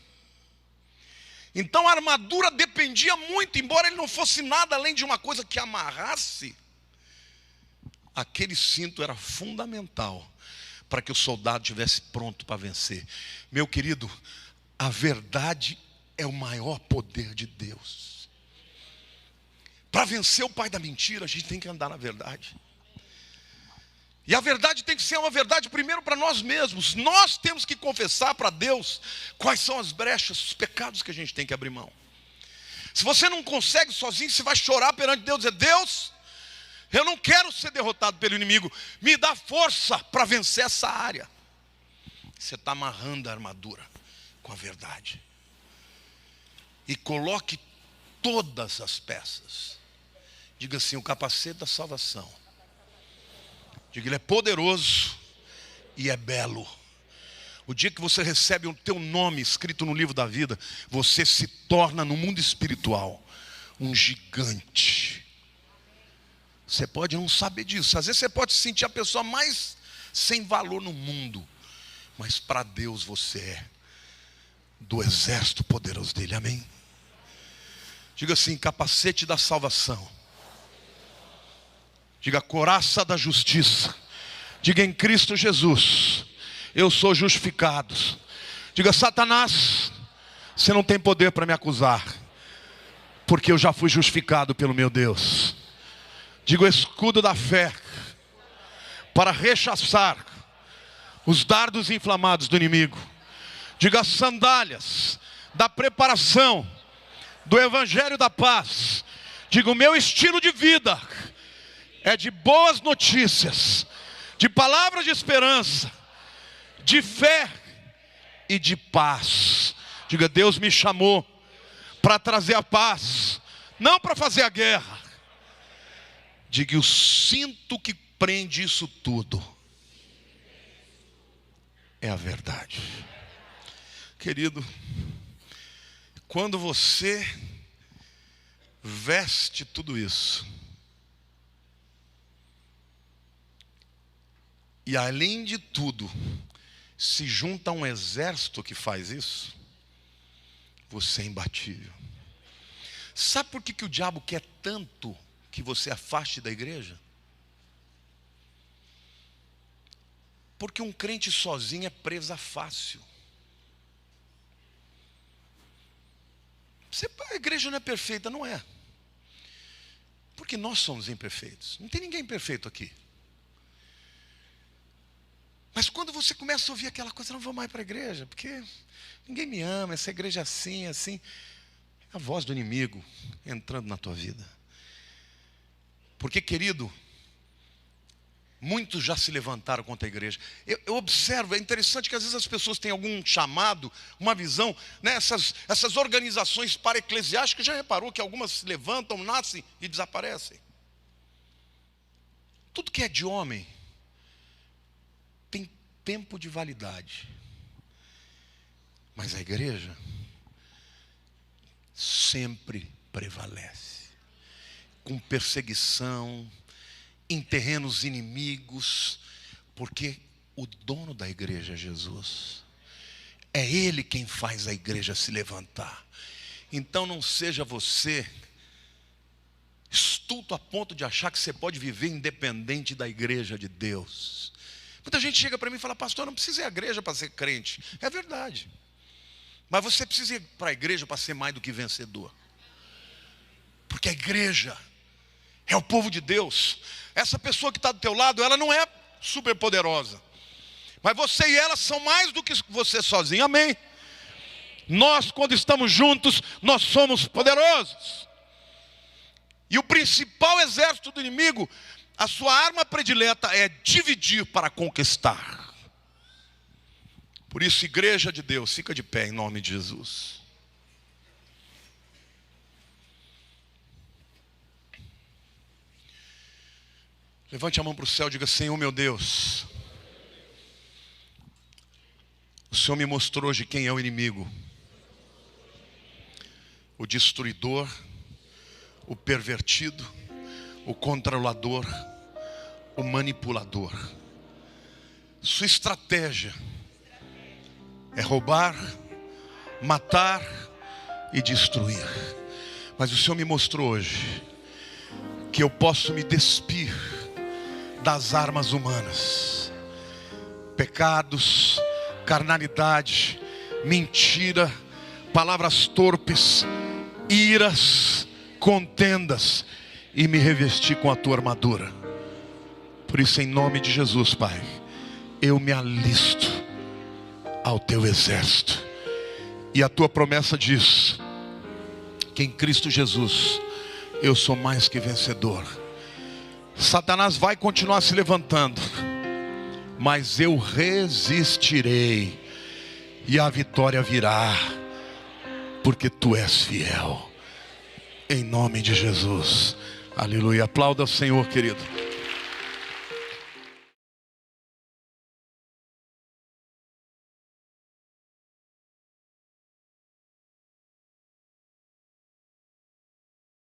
Então a armadura dependia muito, embora ele não fosse nada além de uma coisa que amarrasse. Aquele cinto era fundamental para que o soldado estivesse pronto para vencer. Meu querido, a verdade é o maior poder de Deus. Para vencer o pai da mentira, a gente tem que andar na verdade. E a verdade tem que ser uma verdade primeiro para nós mesmos. Nós temos que confessar para Deus quais são as brechas, os pecados que a gente tem que abrir mão. Se você não consegue sozinho, você vai chorar perante Deus e dizer, Deus, eu não quero ser derrotado pelo inimigo. Me dá força para vencer essa área. Você está amarrando a armadura com a verdade. E coloque todas as peças. Diga assim, o capacete da salvação. Diga, ele é poderoso e é belo. O dia que você recebe o teu nome escrito no livro da vida, você se torna no mundo espiritual um gigante. Você pode não saber disso. Às vezes você pode se sentir a pessoa mais sem valor no mundo. Mas para Deus você é do exército poderoso dele. Amém? Diga assim, capacete da salvação. Diga, couraça da justiça. Diga, em Cristo Jesus eu sou justificado. Diga, Satanás, você não tem poder para me acusar. porque eu já fui justificado pelo meu Deus. Digo escudo da fé, para rechaçar os dardos inflamados do inimigo. Diga sandálias da preparação do evangelho da paz. Diga o meu estilo de vida é de boas notícias, de palavras de esperança, de fé e de paz. Diga, Deus me chamou para trazer a paz, não para fazer a guerra. Diga, o cinto que prende isso tudo é a verdade. Querido, quando você veste tudo isso, e além de tudo, se junta um exército que faz isso, você é imbatível. Sabe por que o diabo quer tanto que você afaste da igreja? Porque um crente sozinho é presa fácil. A igreja não é perfeita, não é. Porque nós somos imperfeitos. Não tem ninguém perfeito aqui. Mas quando você começa a ouvir aquela coisa, não vou mais para a igreja, porque ninguém me ama, essa igreja é assim, assim. É a voz do inimigo entrando na tua vida. Porque, querido, muitos já se levantaram contra a igreja. Eu observo, é interessante que às vezes as pessoas têm algum chamado, uma visão, né? Essas organizações para-eclesiásticas, já reparou que algumas se levantam, nascem e desaparecem. Tudo que é de homem tem tempo de validade. Mas a igreja sempre prevalece. Com perseguição, em terrenos inimigos, porque o dono da igreja é Jesus. É Ele quem faz a igreja se levantar. Então não seja você estulto a ponto de achar que você pode viver independente da igreja de Deus. Muita gente chega para mim e fala, pastor, eu não preciso ir à igreja para ser crente. É verdade. Mas você precisa ir para a igreja para ser mais do que vencedor. Porque a igreja é o povo de Deus. Essa pessoa que está do teu lado, ela não é super poderosa. Mas você e ela são mais do que você sozinho. Amém? Nós, quando estamos juntos, nós somos poderosos. E o principal exército do inimigo, a sua arma predileta é dividir para conquistar. Por isso, igreja de Deus, fica de pé em nome de Jesus. Levante a mão para o céu e diga, Senhor meu Deus, o Senhor me mostrou hoje quem é o inimigo. O destruidor, o pervertido, o controlador, o manipulador. Sua estratégia é roubar, matar e destruir. Mas o Senhor me mostrou hoje que eu posso me despir das armas humanas. Pecados, carnalidade, mentira, palavras torpes, iras, contendas, e me revestir com a tua armadura. Por isso, em nome de Jesus, Pai, eu me alisto ao teu exército. E a tua promessa diz que em Cristo Jesus eu sou mais que vencedor. Satanás vai continuar se levantando, mas eu resistirei, e a vitória virá, porque tu és fiel. Em nome de Jesus. Aleluia. Aplauda o Senhor, querido.